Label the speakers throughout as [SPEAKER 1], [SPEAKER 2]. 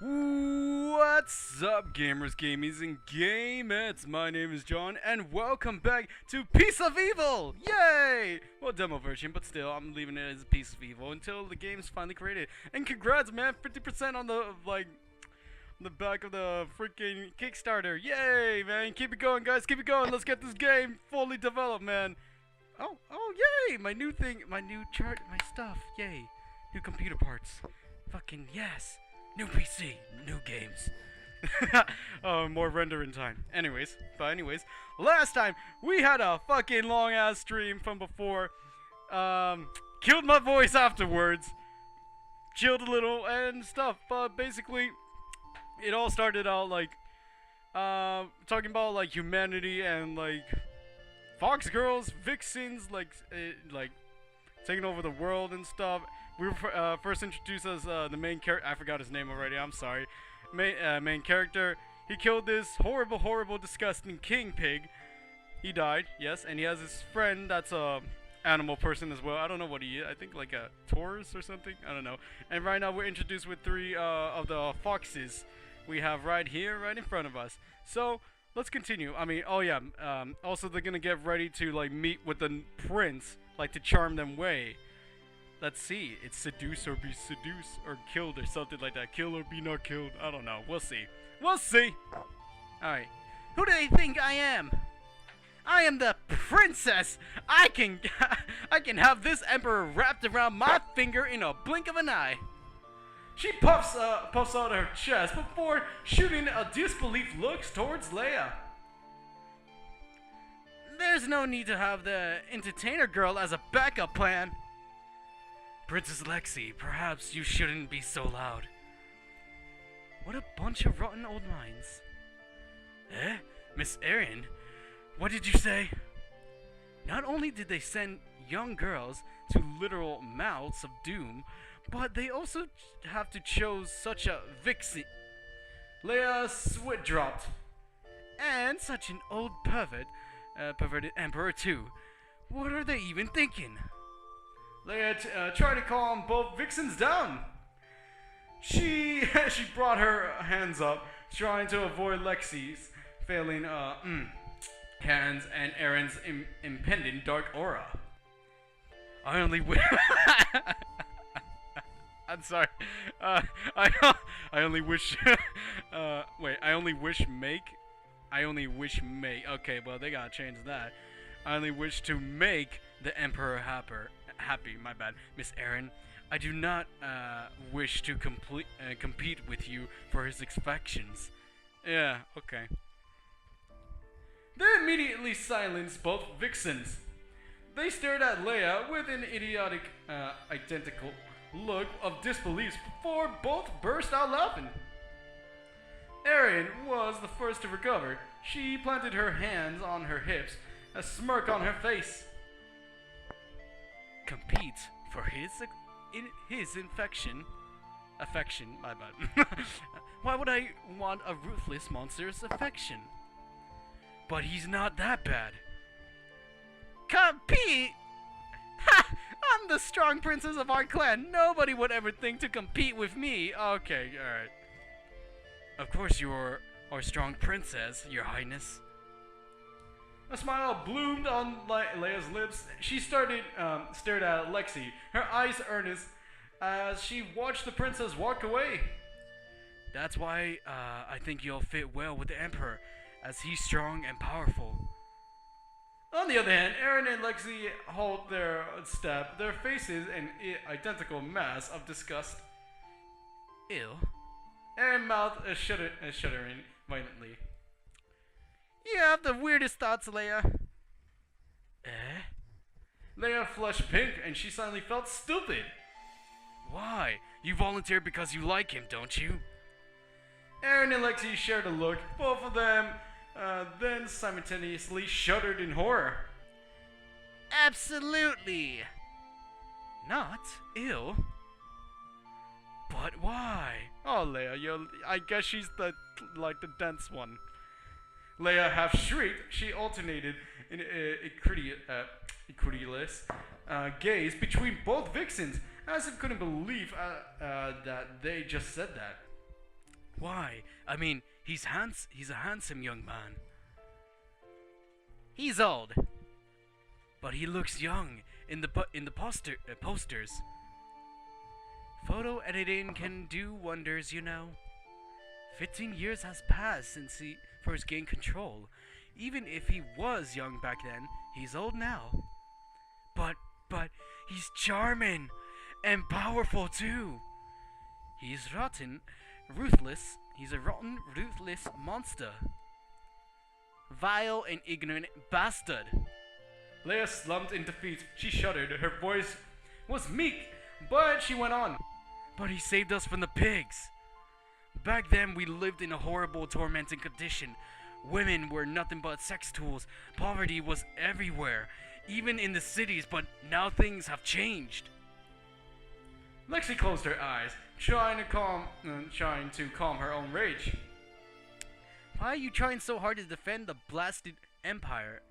[SPEAKER 1] What's up, gamers, gamies, and gamettes? My name is John, and welcome back to Piece of Evil! Yay! Well, demo version, but still, I'm leaving it as a Piece of Evil until the game's finally created. And congrats, man! 50% on the back of the freaking Kickstarter. Yay, man! Keep it going, guys. Keep it going. Let's get this game fully developed, man. Oh, yay! My new thing, my new chart, my stuff. Yay! New computer parts. Fucking yes! New PC, new games. More rendering time. Anyways, last time we had a fucking long ass stream from before. Killed my voice afterwards. Chilled a little and stuff. But basically, it all started out like talking about like humanity and like fox girls, vixens, like taking over the world and stuff. We were first introduced as the main character. I forgot his name already. I'm sorry. Main character. He killed this horrible, disgusting king pig. He died, yes, and he has his friend that's a animal person as well. I don't know what he is. I think like a Taurus or something. I don't know. And right now we're introduced with three of the foxes we have right here, right in front of us. So let's continue. I mean, oh yeah. Also, they're gonna get ready to like meet with the prince, like to charm them away. Let's see. It's seduce or be seduced or killed or something like that. Kill or be not killed. I don't know. We'll see. We'll see. Alright. Who do they think I am? I am the princess. I can have this emperor wrapped around my finger in a blink of an eye. She puffs out her chest before shooting a disbelief looks towards Leia. There's no need to have the entertainer girl as a backup plan. Princess Lexi, perhaps you shouldn't be so loud. What a bunch of rotten old minds. Eh? Miss Erin, what did you say? Not only did they send young girls to literal mouths of doom, but they also have to choose such a vixen. Leia sweat dropped. And such an old perverted emperor too. What are they even thinking? Leia tried to calm both vixens down. She brought her hands up, trying to avoid Lexi's failing hands and Erin's impending dark aura. I only wish. I'm sorry. I only wish. Wait. I only wish make. Okay, well they gotta change that. I only wish to make the emperor happy, my bad. Miss Erin, I do not wish to compete with you for his affections. Yeah, okay. They immediately silenced both vixens. They stared at Leia with an idiotic, identical look of disbelief before both burst out laughing. Erin was the first to recover. She planted her hands on her hips, a smirk on her face. Compete for his affection, my bad. Why would I want a ruthless monster's affection? But he's not that bad. Compete? Ha! I'm the strong princess of our clan. Nobody would ever think to compete with me. Okay, alright. Of course you're our strong princess, your highness. A smile bloomed on Leia's lips. She stared at Lexi, her eyes earnest, as she watched the princess walk away. That's why I think you'll fit well with the Emperor, as he's strong and powerful. On the other hand, Erin and Lexi hold their step, their faces an identical mass of disgust. Ew. Erin mouthed shuddering violently. You have the weirdest thoughts, Leia. Eh? Leia flushed pink and she suddenly felt stupid. Why? You volunteered because you like him, don't you? Erin and Lexi shared a look. Both of them then simultaneously shuddered in horror. Absolutely. Not ill. But why? Oh, Leia, I guess she's the dense one. Leia half shrieked. She alternated in incredulous gaze between both vixens, as if couldn't believe that they just said that. Why? I mean, he's a handsome young man. He's old, but he looks young in the posters. Photo editing can do wonders, you know. 15 years has passed since he first gained control. Even if he was young back then, he's old now. But he's charming and powerful too. He's rotten, ruthless. He's a rotten, ruthless monster. Vile and ignorant bastard. Leia slumped in defeat. She shuddered. Her voice was meek, but she went on. But he saved us from the pigs. Back then, we lived in a horrible, tormenting condition. Women were nothing but sex tools. Poverty was everywhere, even in the cities, but now things have changed. Lexi closed her eyes, trying to calm her own rage. Why are you trying so hard to defend the blasted emperor?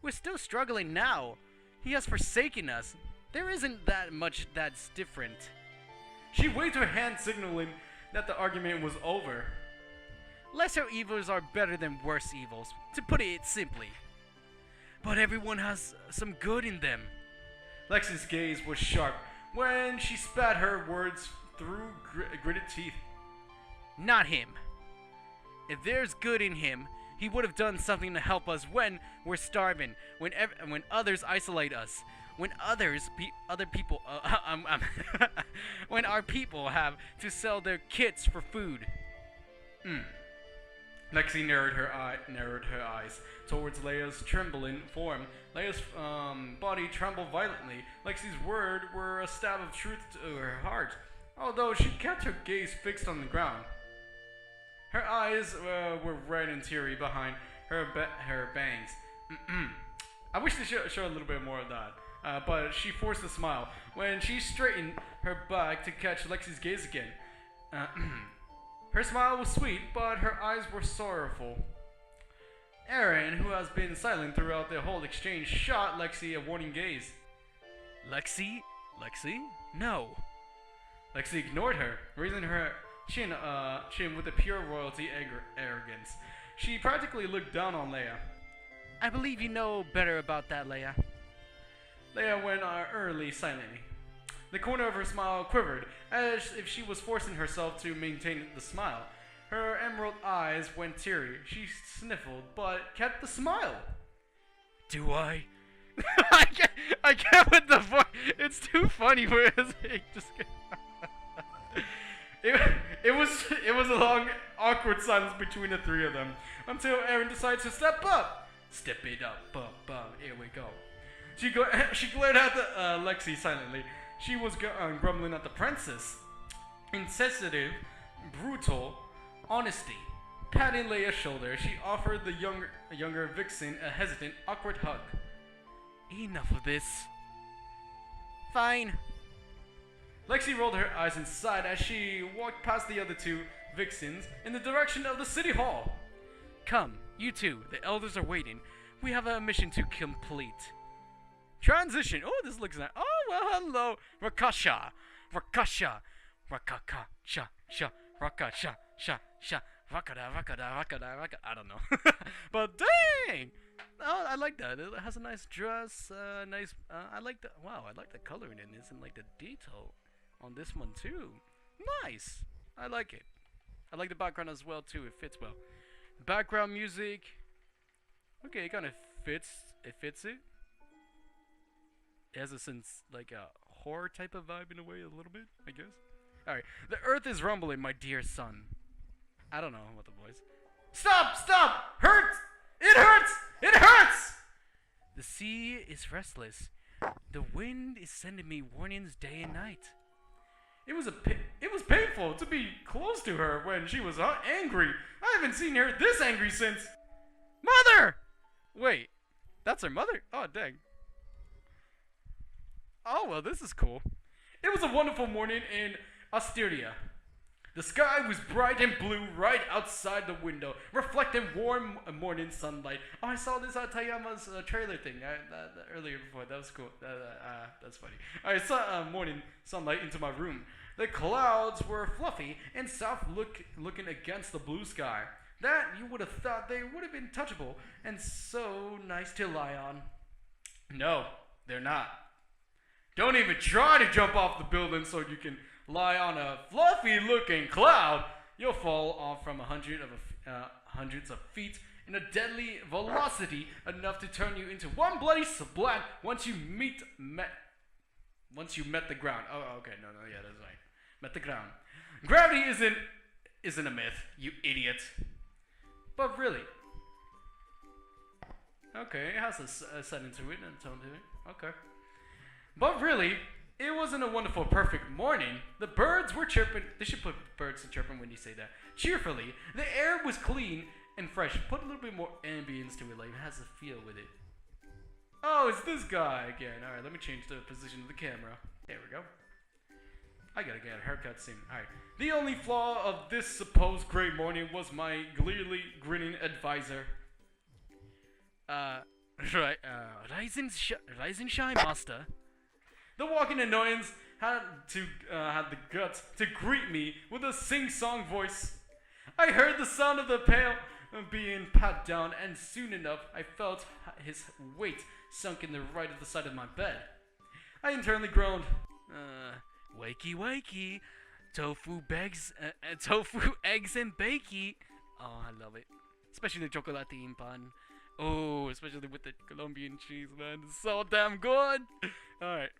[SPEAKER 1] We're still struggling now. He has forsaken us. There isn't that much that's different. She waved her hand, signaling that the argument was over. Lesser evils are better than worse evils, to put it simply. But everyone has some good in them. Lexi's gaze was sharp when she spat her words through gritted teeth. Not him. If there's good in him, he would have done something to help us when we're starving, when others isolate us, when when our people have to sell their kits for food. Lexi narrowed her eyes towards Leia's trembling form. Leia's body trembled violently. Lexi's words were a stab of truth to her heart, although she kept her gaze fixed on the ground. Her eyes were red and teary behind her bangs. I wish to show a little bit more of that, but she forced a smile when she straightened her back to catch Lexi's gaze again. Her smile was sweet, but her eyes were sorrowful. Aaron, who has been silent throughout the whole exchange, shot Lexi a warning gaze. Lexi? No. Lexi ignored her, raising her chin with a pure royalty arrogance. She practically looked down on Leia. I believe you know better about that, Leia. Leia went early silently. The corner of her smile quivered, as if she was forcing herself to maintain the smile. Her emerald eyes went teary. She sniffled, but kept the smile. Do I? I can't with the voice. It's too funny for it. It was a long, awkward silence between the three of them, until Aaron decided to step up. Step it up, here we go. She glared at Lexi silently. She was grumbling at the princess. Insensitive, brutal, honesty. Patting Leia's shoulder, she offered the younger vixen a hesitant, awkward hug. Enough of this. Fine. Lexi rolled her eyes and sighed as she walked past the other two vixens in the direction of the city hall. Come, you two. The elders are waiting. We have a mission to complete. Transition. Oh, this looks nice. Oh, well, hello. Rakasha. Rakada, rakada. I don't know. But dang! Oh, I like that. It has a nice dress. I like the. Wow, I like the coloring in this and like the detail on this one too. Nice. I like it. I like the background as well too. It fits well. Background music. Okay, it kind of fits. It fits it. It has a sense like a horror type of vibe in a way, a little bit, I guess. Alright. The earth is rumbling, my dear son. I don't know what the voice. Stop! Hurts! It hurts! It hurts! The sea is restless. The wind is sending me warnings day and night. It was painful to be close to her when she was angry. I haven't seen her this angry since. Mother! Wait, that's her mother? Oh, dang. Oh, well, this is cool. It was a wonderful morning in Asteria. The sky was bright and blue right outside the window, reflecting warm morning sunlight. Oh, I saw this Tayama's trailer thing earlier before. That was cool. That's funny. I saw morning sunlight into my room. The clouds were fluffy and soft looking against the blue sky. That you would have thought they would have been touchable and so nice to lie on. No, they're not. Don't even try to jump off the building so you can lie on a fluffy looking cloud. You'll fall off from hundreds of feet in a deadly velocity enough to turn you into one bloody splat once you met the ground. Oh, okay, no, yeah, that's right. Met the ground. Gravity isn't a myth, you idiot. But really. Okay, it has a setting to it and a tone to it. Okay. But really, it wasn't a wonderful, perfect morning. The birds were chirping. They should put birds to chirping when you say that. Cheerfully. The air was clean and fresh. Put a little bit more ambience to it, like it has a feel with it. Oh, it's this guy again. Alright, let me change the position of the camera. There we go. I gotta get a haircut soon. Alright. The only flaw of this supposed great morning was my clearly grinning advisor. Rise and shine, master. The walking annoyance had the guts to greet me with a sing-song voice. I heard the sound of the pail being pat down, and soon enough I felt his weight sunk in the right of the side of my bed. I internally groaned. Wakey wakey, tofu eggs and bakey. Oh, I love it. Especially the chocolate pan. Oh, especially with the Colombian cheese, man. It's so damn good. Alright.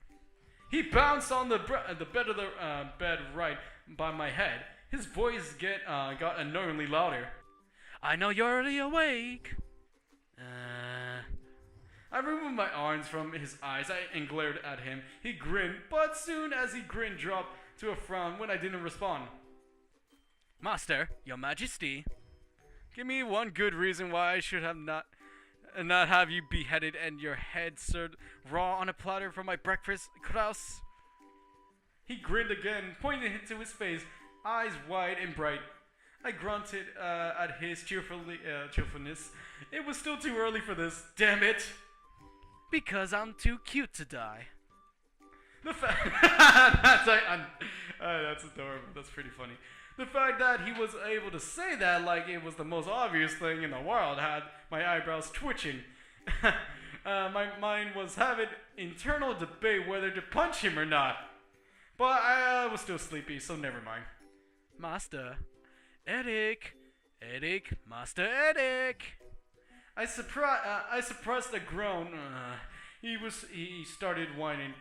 [SPEAKER 1] He bounced on the bed of the bed right by my head. His voice got annoyingly louder. I know you're already awake. I removed my arms from his eyes and glared at him. He grinned, but soon as he grinned dropped to a frown when I didn't respond. Master, your majesty. Give me one good reason why I should have not have you beheaded and your head served raw on a platter for my breakfast, Kraus. He grinned again, pointing to his face, eyes wide and bright. I grunted at his cheerfulness. It was still too early for this, damn it. Because I'm too cute to die. The fact that's adorable. That's pretty funny. The fact that he was able to say that like it was the most obvious thing in the world had my eyebrows twitching. My mind was having internal debate whether to punch him or not. But I was still sleepy, so never mind. Master, Eric, Master Eric. I suppressed a groan. He started whining,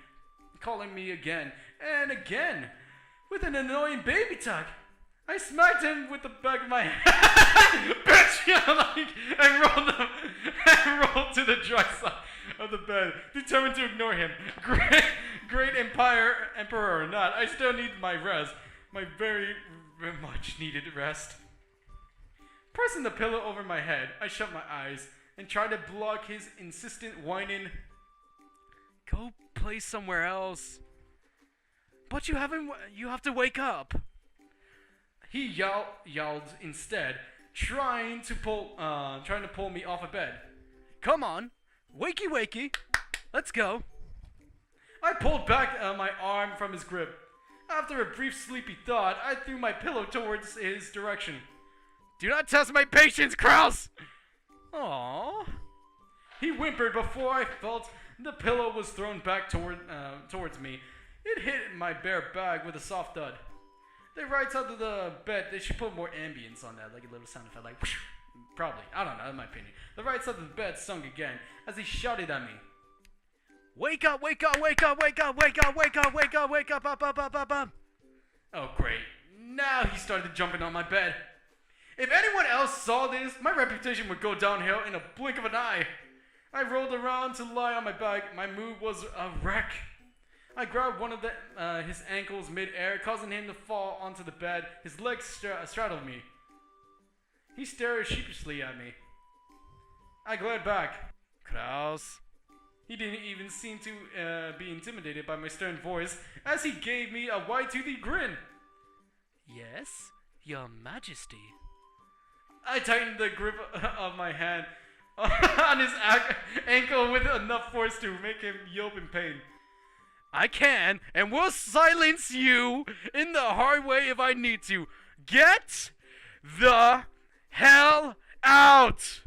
[SPEAKER 1] calling me again and again with an annoying baby talk. I smacked him with the back of my head, and rolled to the dry side of the bed, determined to ignore him. Great emperor or not, I still need my rest, my very much needed rest. Pressing the pillow over my head, I shut my eyes and tried to block his insistent whining. Go play somewhere else. But you have to wake up. He yelled instead, trying to pull me off of bed. Come on, wakey, let's go. I pulled back my arm from his grip. After a brief sleepy thought, I threw my pillow towards his direction. Do not test my patience, Kraus! Aww. He whimpered before I felt the pillow was thrown back towards me. It hit my bare back with a soft thud. The right side of the bed, they should put more ambience on that, like a little sound effect, like whoosh. Probably. I don't know, in my opinion. The right side of the bed sung again as he shouted at me. Wake up, wake up, wake up, wake up, wake up, wake up, wake up, wake up, up. Oh, great. Now he started jumping on my bed. If anyone else saw this, my reputation would go downhill in a blink of an eye. I rolled around to lie on my back. My mood was a wreck. I grabbed one of his ankles mid-air, causing him to fall onto the bed. His legs straddled me. He stared sheepishly at me. I glared back. Kraus. He didn't even seem to be intimidated by my stern voice as he gave me a wide-toothy grin. Yes, your majesty. I tightened the grip of my hand on his ankle with enough force to make him yelp in pain. I can and will silence you in the hard way if I need to. Get the hell out!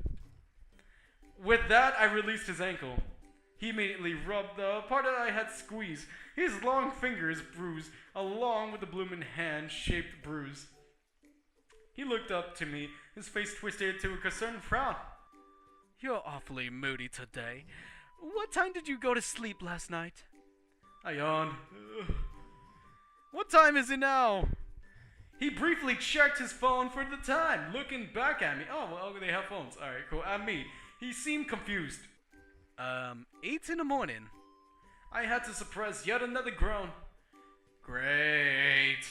[SPEAKER 1] With that, I released his ankle. He immediately rubbed the part that I had squeezed. His long fingers bruised, along with the bloomin' hand-shaped bruise. He looked up to me, his face twisted to a concerned frown. You're awfully moody today. What time did you go to sleep last night? I yawned. What time is it now? He briefly checked his phone for the time, looking back at me. Oh, well, they have phones. Alright, cool. At me. He seemed confused. 8 in the morning. I had to suppress yet another groan. Great.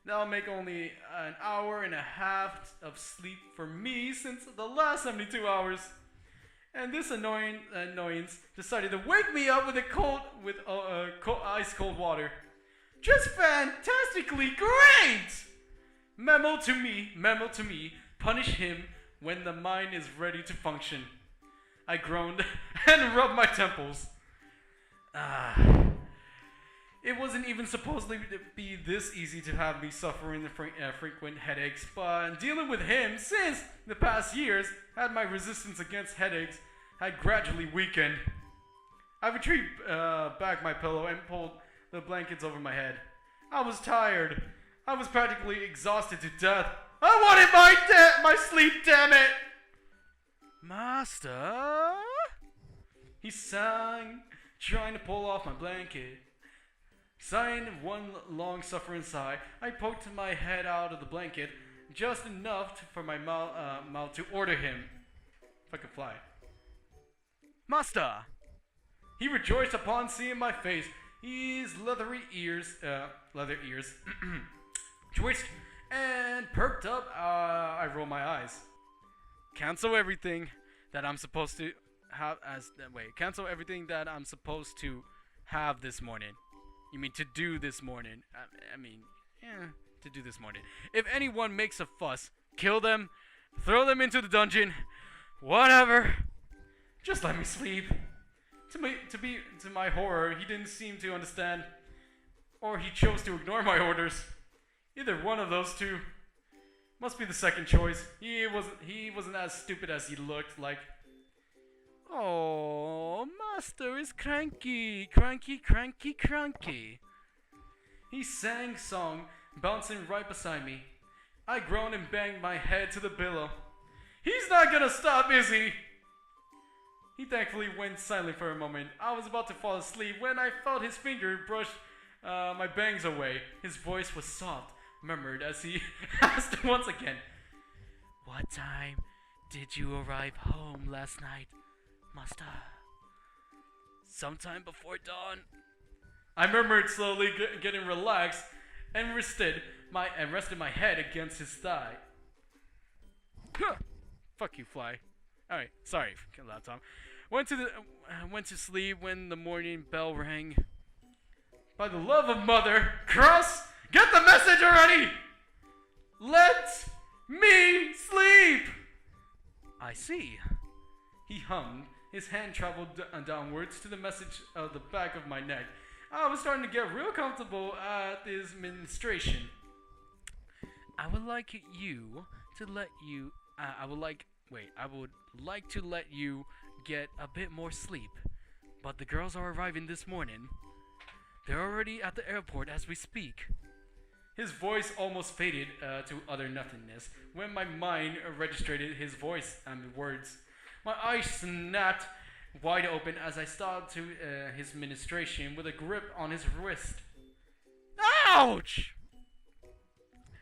[SPEAKER 1] That'll make only an hour and a half of sleep for me since the last 72 hours. And this annoyance decided to wake me up with ice cold water. Just fantastically great! Memo to me, punish him when the mind is ready to function. I groaned and rubbed my temples. It wasn't even supposed to be this easy to have me suffering the frequent headaches, but dealing with him since the past years had my resistance against headaches had gradually weakened. I retrieved back my pillow and pulled the blankets over my head. I was tired. I was practically exhausted to death. I wanted my sleep, damn it! Master? He sang, trying to pull off my blanket. Sighing one long-suffering sigh, I poked my head out of the blanket, just enough for my mouth to order him. If I could fly. Master! He rejoiced upon seeing my face. His leather ears twitched and perked up. I rolled my eyes. Cancel everything that I'm supposed to have cancel everything that I'm supposed to have this morning. You mean to do this morning? To do this morning. If anyone makes a fuss, kill them, throw them into the dungeon, whatever. Just let me sleep. To my horror, he didn't seem to understand, or he chose to ignore my orders. Either one of those two. Must be the second choice. He wasn't as stupid as he looked like. Oh, master is cranky. He sang song, bouncing right beside me. I groaned and banged my head to the pillow. He's not gonna stop, is he? He thankfully went silent for a moment. I was about to fall asleep when I felt his finger brush my bangs away. His voice was soft, murmured as he asked once again, "What time did you arrive home last night, master?" "Sometime before dawn." I murmured slowly, getting relaxed, and rested my head against his thigh. Fuck you, fly. Alright, sorry, loud Tom. Went to sleep when the morning bell rang. By the love of Mother, Cross, get the message already! Let me sleep! I see. He hummed. His hand traveled downwards to the message of the back of my neck. I was starting to get real comfortable at this ministration. I would like to let you get a bit more sleep, but the girls are arriving this morning. They're already at the airport as we speak. His voice almost faded to utter nothingness when my mind registered his voice and words. My eyes snapped wide open as I stopped to his ministration with a grip on his wrist. Ouch!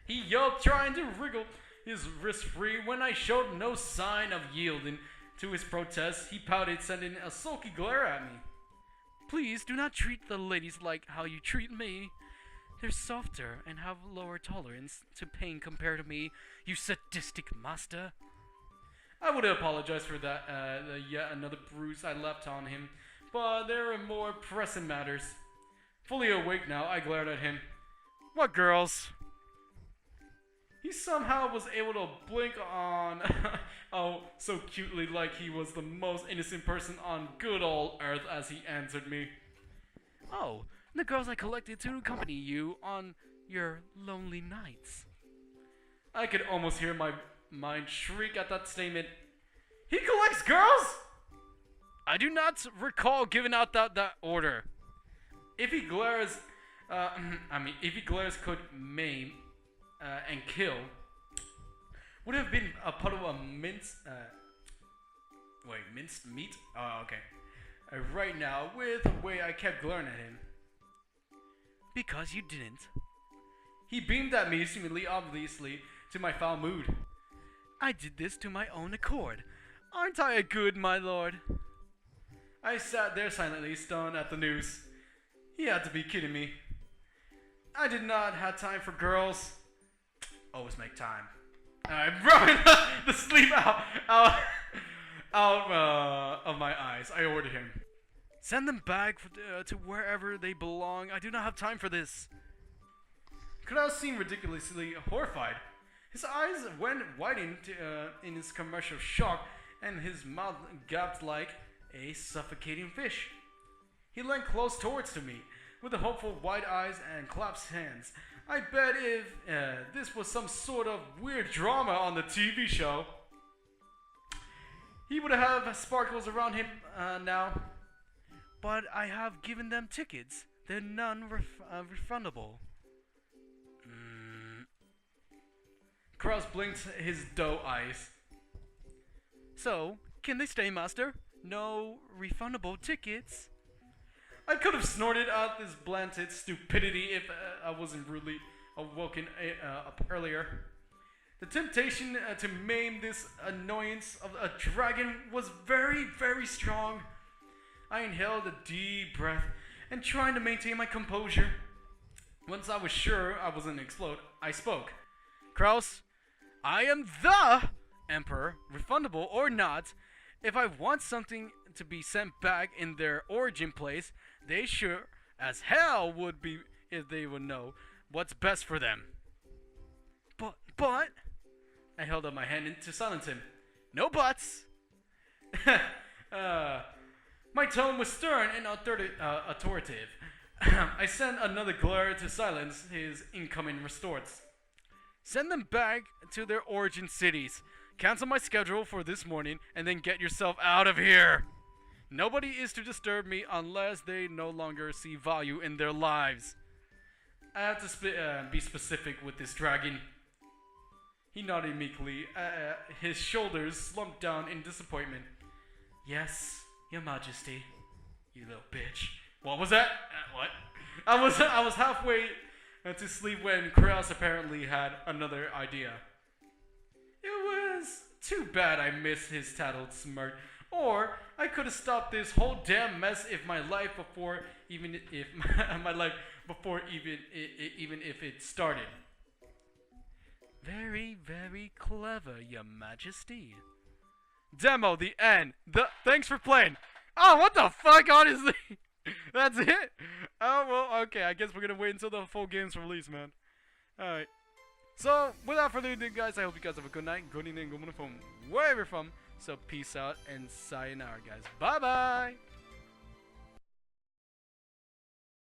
[SPEAKER 1] He yelped, trying to wriggle his wrist free. When I showed no sign of yielding to his protest, he pouted, sending a sulky glare at me. Please do not treat the ladies like how you treat me. They're softer and have lower tolerance to pain compared to me, you sadistic master. I would apologize for that, yet another bruise I left on him, but there are more pressing matters. Fully awake now, I glared at him. What girls? He somehow was able to blink on, oh, so cutely, like he was the most innocent person on good old earth as he answered me. Oh, and the girls I collected to accompany you on your lonely nights. I could almost hear my mind shriek at that statement. He collects girls? I do not recall giving out that order. If he glares, if he glares could maim and kill, would have been a puddle of minced meat? Oh, okay. Right now, with the way I kept glaring at him. Because you didn't. He beamed at me, seemingly obviously, to my foul mood. I did this to my own accord. Aren't I a good, my lord? I sat there silently, stunned at the news. He had to be kidding me. I did not have time for girls. Always make time. I brought the sleep out of my eyes. I ordered him. Send them back to wherever they belong. I do not have time for this. Krause seemed ridiculously horrified. His eyes went widened in his commercial shock, and his mouth gaped like a suffocating fish. He leaned close towards to me, with the hopeful wide eyes and clasped hands. I bet if this was some sort of weird drama on the TV show, he would have sparkles around him now. But I have given them tickets. They're non-refundable. Krause blinked his doe eyes. So, can they stay, master? No refundable tickets? I could have snorted out this blatant stupidity if I wasn't rudely awoken up earlier. The temptation to maim this annoyance of a dragon was very, very strong. I inhaled a deep breath and trying to maintain my composure. Once I was sure I wasn't explode, I spoke. Krause, I am the Emperor, refundable or not. If I want something to be sent back in their origin place, they sure as hell would be if they would know what's best for them. But, I held up my hand to silence him. No buts. My tone was stern and authoritative. I sent another glare to silence his incoming retorts. Send them back to their origin cities. Cancel my schedule for this morning and then get yourself out of here. Nobody is to disturb me unless they no longer see value in their lives. I have to be specific with this dragon. He nodded meekly. His shoulders slumped down in disappointment. Yes, your majesty. You little bitch. What was that? What? I was halfway to sleep when Krause apparently had another idea. It was too bad I missed his tattled smirk. Or I could have stopped this whole damn mess if even if it started. Very, very clever, your majesty. Demo, the end. Thanks for playing. Oh, what the fuck, honestly? That's it? Oh, well, okay. I guess we're gonna wait until the full game's release, man. Alright. So, without further ado, guys, I hope you guys have a good night, good evening, good morning from wherever you're from. So, peace out and sayonara, guys. Bye-bye!